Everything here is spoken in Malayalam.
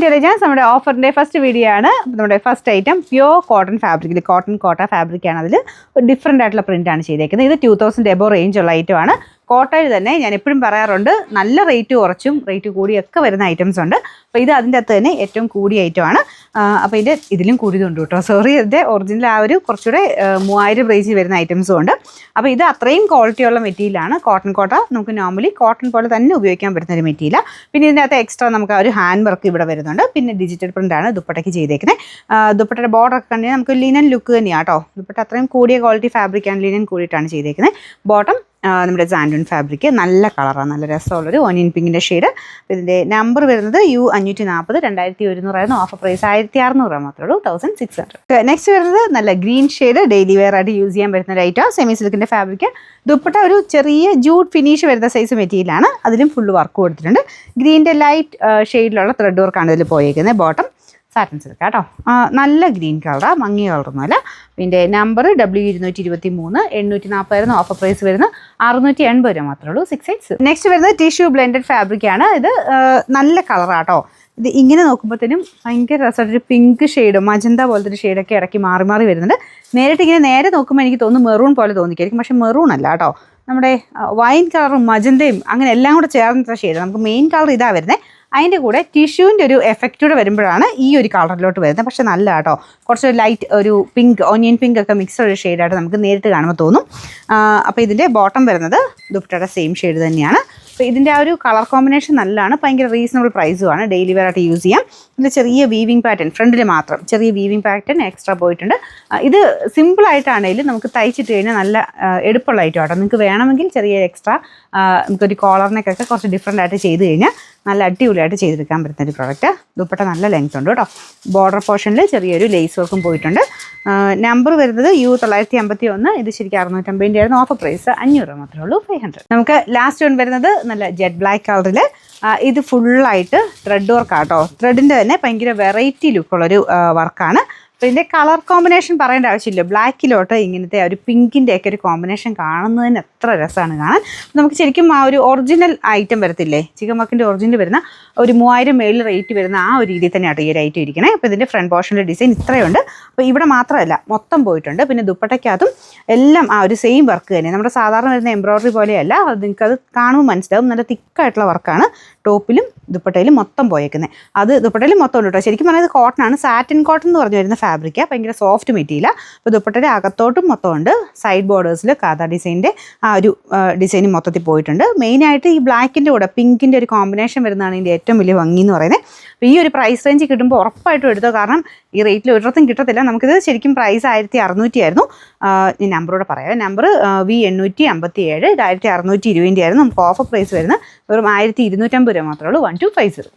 ഇന്റലിജൻസ് നമ്മുടെ ഓഫറിന്റെ ഫസ്റ്റ് വീഡിയോ ആണ്. നമ്മുടെ ഫസ്റ്റ് ഐറ്റം പ്യൂർ കോട്ടൺ ഫാബ്രിക്കിൽ കോട്ടൺ കോട്ട ഫാബ്രിക് ആണ്. അതിൽ ഡിഫറെൻ്റ് ആയിട്ടുള്ള പ്രിന്റ് ആണ് ചെയ്തേക്കുന്നത്. ഇത് 2000 എബോ റേഞ്ച് ഉള്ള ഐറ്റം ആണ്. കോട്ടയിൽ തന്നെ ഞാൻ എപ്പോഴും പറയാറുണ്ട്, നല്ല റേറ്റ് കുറച്ചും റേറ്റ് കൂടിയൊക്കെ വരുന്ന ഐറ്റംസ് ഉണ്ട്. അപ്പോൾ ഇത് അതിൻ്റെ അകത്ത് തന്നെ ഏറ്റവും കൂടിയ ഐറ്റം ആണ്. അപ്പോൾ ഇതിലും കൂടിയതുണ്ട് കേട്ടോ. സോറി, ഇതിൻ്റെ ഒറിജിനൽ ആ ഒരു കുറച്ചുകൂടെ 3000 റേഞ്ചിൽ വരുന്ന ഐറ്റംസും ഉണ്ട്. അപ്പോൾ ഇത് അത്രയും ക്വാളിറ്റിയുള്ള മെറ്റീരിയലാണ്. കോട്ടൺ കോട്ട നമുക്ക് നോർമലി കോട്ടൺ പോലെ തന്നെ ഉപയോഗിക്കാൻ പറ്റുന്ന ഒരു മെറ്റീരിയൽ. പിന്നെ ഇതിൻ്റെ അകത്ത് എക്സ്ട്രാ നമുക്ക് ആ ഒരു ഹാൻഡ് വർക്ക് ഇവിടെ വരുന്നുണ്ട്. പിന്നെ ഡിജിറ്റൽ പ്രിൻ്റ് ആണ് ദുപ്പട്ടയ്ക്ക് ചെയ്തേക്കുന്നത്. ദുപ്പട്ടയുടെ ബോർഡർ ഒക്കെ കണ്ടിട്ട് നമുക്ക് ലിനൻ ലുക്ക് തന്നെയാണ് കേട്ടോ. ദുപ്പട്ട അത്രയും കൂടിയ ക്വാളിറ്റി ഫാബ്രിക്കാണ്, ലിനൻ കൂടിയിട്ടാണ് ചെയ്തേക്കുന്നത്. ബോട്ടം നമ്മുടെ സാൻഡൂൺ ഫാബ്രിക്, നല്ല കളറാണ്, നല്ല രസമുള്ളൊരു ഓനിയൻ പിങ്കിൻ്റെ ഷെയ്ഡ്. ഇതിൻ്റെ നമ്പർ വരുന്നത് U540, 2100 ആയിരുന്നു. ഓഫർ പ്രൈസ് 1600 മാത്രമേ ഉള്ളൂ, 1600. നെക്സ്റ്റ് വരുന്നത് നല്ല ഗ്രീൻ ഷെയ്ഡ്, ഡെയിലി വെയർ ആയിട്ട് യൂസ് ചെയ്യാൻ പറ്റുന്ന ഒരു ഐറ്റം. സെമി സിൽക്കിൻ്റെ ഫാബ്രിക്, ദുപ്പട്ട ഒരു ചെറിയ ജൂട്ട് ഫിനിഷ് വരുന്ന സൈസ് മെറ്റീരിയലാണ്. അതിലും ഫുള്ള് വർക്ക് കൊടുത്തിട്ടുണ്ട്. ഗ്രീൻ്റെ ലൈറ്റ് ഷെയ്ഡിലുള്ള ത്രെഡ് വർക്കാണ് ഇതിൽ പോയേക്കുന്നത്. ബോട്ടം സാറ്റൻ സിൽക്ക് കേട്ടോ, നല്ല ഗ്രീൻ കളറാണ്, മങ്ങിയ കളറൊന്നുമല്ല. പിന്നെ നമ്പർ W223, 840 ഓഫർ പ്രൈസ് വരുന്നത് 680 രൂപ മാത്രമേ ഉള്ളൂ, 6 നെക്സ്റ്റ് വരുന്നത് ടിഷ്യൂ ബ്ലെൻഡഡ് ഫാബ്രിക് ആണ്. ഇത് നല്ല കളറാട്ടോ. ഇത് ഇങ്ങനെ നോക്കുമ്പോഴത്തേനും ഭയങ്കര രസമായിട്ടൊരു പിങ്ക് ഷെയ്ഡ്, മജന്ത പോലത്തെ ഒരു ഷെയ്ഡൊക്കെ ഇടയ്ക്ക് മാറി മാറി വരുന്നുണ്ട്. നേരെ നോക്കുമ്പോൾ എനിക്ക് തോന്നുന്നു മെറൂൺ പോലെ തോന്നിക്കായിരിക്കും, പക്ഷേ മെറൂൺ അല്ല കേട്ടോ. നമ്മുടെ വൈൻ കളറും മജന്തയും അങ്ങനെ എല്ലാം കൂടെ ചേർന്നിട്ടുള്ള ഷെയ്ഡ്. നമുക്ക് മെയിൻ കളർ ഇതാ വരുന്നത്. അതിൻ്റെ കൂടെ ടിഷ്യൂവിൻ്റെ ഒരു എഫക്റ്റൂടെ വരുമ്പോഴാണ് ഈ ഒരു കളറിലോട്ട് വരുന്നത്. പക്ഷേ നല്ല കേട്ടോ, കുറച്ച് ലൈറ്റ് ഒരു പിങ്ക്, ഓനിയൻ പിങ്ക് ഒക്കെ മിക്സ്ഡ് ഒരു ഷെയ്ഡായിട്ട് നമുക്ക് നേരിട്ട് കാണുമ്പോൾ തോന്നും. അപ്പോൾ ഇതിൻ്റെ ബോട്ടം വരുന്നത് ദുപ്പട്ടയുടെ സെയിം ഷെയ്ഡ് തന്നെയാണ്. അപ്പോൾ ഇതിൻ്റെ ആ ഒരു കളർ കോമ്പിനേഷൻ നല്ലതാണ്, ഭയങ്കര റീസണബിൾ പ്രൈസുമാണ്. ഡെയിലി വെയർ ആയിട്ട് യൂസ് ചെയ്യാം. ഇതിൽ ചെറിയ വീവിങ് പാറ്റേൺ ഫ്രണ്ടിൽ മാത്രം ചെറിയ വീവിങ് പാറ്റേൺ എക്സ്ട്രാ പോയിട്ടുണ്ട്. ഇത് സിമ്പിളായിട്ടാണെങ്കിലും നമുക്ക് തയ്ച്ചിട്ട് കഴിഞ്ഞാൽ നല്ല എടുപ്പുള്ള ഐറ്റം ആട്ടോ. നിങ്ങൾക്ക് വേണമെങ്കിൽ ചെറിയ എക്സ്ട്രാ നമുക്കൊരു കോളറിനൊക്കെ കുറച്ച് ഡിഫറെൻ്റ് ആയിട്ട് ചെയ്ത് കഴിഞ്ഞാൽ നല്ല അടിപൊളിയായിട്ട് ചെയ്തെടുക്കാൻ പറ്റുന്ന ഒരു പ്രോഡക്റ്റ്. ദുപ്പട്ട നല്ല ലെങ്ത് ഉണ്ട് കേട്ടോ. ബോർഡർ പോർഷനിൽ ചെറിയൊരു ലേസ് വർക്കും പോയിട്ടുണ്ട്. നമ്പർ വരുന്നത് U951. ഇത് ശരിക്കും 650 ആയിരുന്നു. ഓഫർ പ്രൈസ് 500 മാത്രമേ ഉള്ളൂ, 500. നമുക്ക് ലാസ്റ്റ് വൺ വരുന്നത് നല്ല ജെറ്റ് ബ്ലാക്ക് കളറിൽ. ഇത് ഫുള്ളായിട്ട് ത്രെഡ് വർക്കാട്ടോ. ത്രെഡിൻ്റെ തന്നെ ഭയങ്കര വെറൈറ്റി ലുക്കുള്ളൊരു വർക്കാണ്. അപ്പോൾ ഇതിൻ്റെ കളർ കോമ്പിനേഷൻ പറയേണ്ട ആവശ്യമില്ല. ബ്ലാക്കിലോട്ട് ഇങ്ങനത്തെ ഒരു പിങ്കിൻ്റെ ഒക്കെ ഒരു കോമ്പിനേഷൻ കാണുന്നതിന് എത്ര രസമാണ് കാണാൻ. നമുക്ക് ശരിക്കും ആ ഒരു ഒറിജിനൽ ഐറ്റം വരത്തില്ലേ, ചിക്കൻ വർക്കിൻ്റെ ഒറിജിനൽ വരുന്ന ഒരു 3000 മേളിൽ റേറ്റ് വരുന്ന ആ ഒരു രീതിയിൽ തന്നെയാണ് ഈ ഒരു ഐറ്റം ഇരിക്കണേ. അപ്പോൾ ഇതിൻ്റെ ഫ്രണ്ട് പോർഷനിലെ ഡിസൈൻ ഇത്രയുണ്ട്. അപ്പോൾ ഇവിടെ മാത്രമല്ല, മൊത്തം പോയിട്ടുണ്ട്. പിന്നെ ദുപ്പട്ടയ്ക്കകത്തും എല്ലാം ആ ഒരു സെയിം വർക്ക് തന്നെ. നമ്മുടെ സാധാരണ വരുന്ന എംബ്രോയ്ഡറി പോലെയല്ല, അത് നിങ്ങൾക്കത് കാണുമ്പോൾ മനസ്സിലാവും. നല്ല തിക്കായിട്ടുള്ള വർക്കാണ് ടോപ്പിലും ദുപ്പട്ടയിലും മൊത്തം പോയേക്കുന്നത്. അത് ദുപ്പട്ടയിലും മൊത്തം ഉണ്ട് കേട്ടോ. ശരിക്കും പറഞ്ഞാൽ കോട്ടൺ ആണ്, സാറ്റിൻ കോട്ടൺ എന്ന് പറഞ്ഞു വരുന്ന ഫാബ്രിക്കാണ്. ഭയങ്കര സോഫ്റ്റ് മെറ്റീരിയൽ. അപ്പോൾ ദുപ്പട്ടയുടെ അകത്തോട്ടും മൊത്തം ഉണ്ട്. സൈഡ് ബോർഡേഴ്സിൽ കാതാ ഡിസൈൻ്റെ ആ ഒരു ഡിസൈൻ മൊത്തത്തിൽ പോയിട്ടുണ്ട്. മെയിനായിട്ട് ഈ ബ്ലാക്കിൻ്റെ കൂടെ പിങ്കിൻ്റെ ഒരു കോമ്പിനേഷൻ വരുന്നതാണ് ഇതിൻ്റെ ഏറ്റവും വലിയ ഭംഗി എന്ന് പറയുന്നത്. അപ്പോൾ ഈ ഒരു പ്രൈസ് റേഞ്ച് കിട്ടുമ്പോൾ ഉറപ്പായിട്ടും എടുത്തോ, കാരണം ഈ റേറ്റിൽ ഒരിടത്തും കിട്ടത്തില്ല. നമുക്കിത് ശരിക്കും പ്രൈസ് 1600 ആയിരുന്നു. ഈ നമ്പറോടെ പറയാം. നമ്പർ V857, ഇത് 1620 ആയിരുന്നു. നമുക്ക് ഓഫർ പ്രൈസ് വരുന്നത് വെറും 1250 രൂപ മാത്രമേ ഉള്ളൂ, 1250.